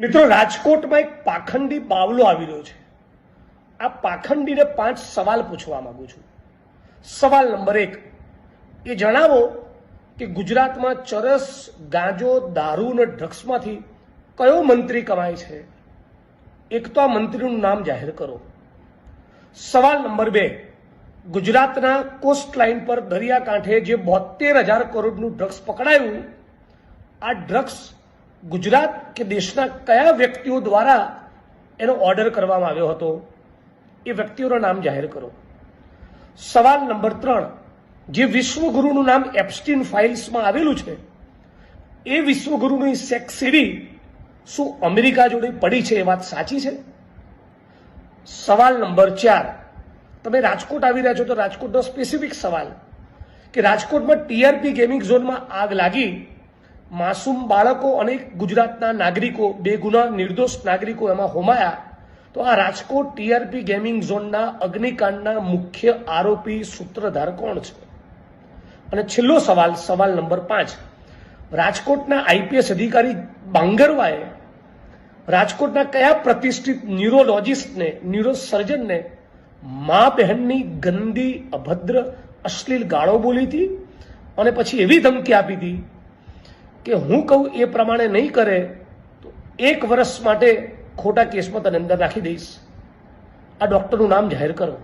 મિત્રો, રાજકોટમાં એક પાખંડી બાવલો આવી રહ્યો છે. આ પાખંડીને 5 સવાલ પૂછવા માંગુ છું. સવાલ નંબર 1, એ જણાવો કે ગુજરાતમાં ચરસ, ગાંજો, દારૂ અને ડ્રગ્સમાંથી કયો મંત્રી કમાય છે? એક તો આ મંત્રીનું નામ જાહેર કરો. સવાલ નંબર 2, ગુજરાતના કોસ્ટ લાઇન પર દરિયાકાંઠે જે 72,000 કરોડનું ડ્રગ્સ પકડાયું, આ ડ્રગ્સ ગુજરાત કે દેશના કયા વ્યક્તિઓ દ્વારા એનો ઓર્ડર કરવામાં આવ્યો હતો? એ વ્યક્તિઓના નામ જાહેર કરો. સવાલ નંબર 3, જે વિશ્વગુરુનું નામ એપ્સ્ટીન ફાઇલ્સમાં આવેલું છે, એ વિશ્વગુરુની સેક્સ સીડી શું અમેરિકા જોડે પડી છે? એ વાત સાચી છે? સવાલ નંબર 4, તમે રાજકોટ આવી રહ્યા છો તો રાજકોટનો સ્પેસિફિક સવાલ કે રાજકોટમાં ટીઆરપી ગેમિંગ ઝોનમાં આગ લાગી, માસૂમ બાળકો અને ગુજરાતના નાગરિકો, બેગુનાહ નિર્દોષ નાગરિકો એમાં હોમાયા, તો આ રાજકોટ ટીઆરપી ગેમિંગ ઝોનના અગ્નિકાંડના મુખ્ય આરોપી સૂત્રધાર કોણ છે? અને છેલ્લો સવાલ, સવાલ નંબર 5, રાજકોટના આઈપીએસ અધિકારી બાંગરવાએ રાજકોટના કયા પ્રતિષ્ઠિત ન્યુરોલોજિસ્ટને, ન્યુરોસર્જનને મા બહેનની ગંદી, અભદ્ર, અશ્લીલ ગાળો બોલી હતી અને પછી એવી ધમકી આપી હતી કે હું કહું એ પ્રમાણે નહીં કરે તો 1 વર્ષ માટે ખોટા કેસમાં તને અંદર રાખી દઈશ? આ ડોક્ટરનું નામ જાહેર કરો.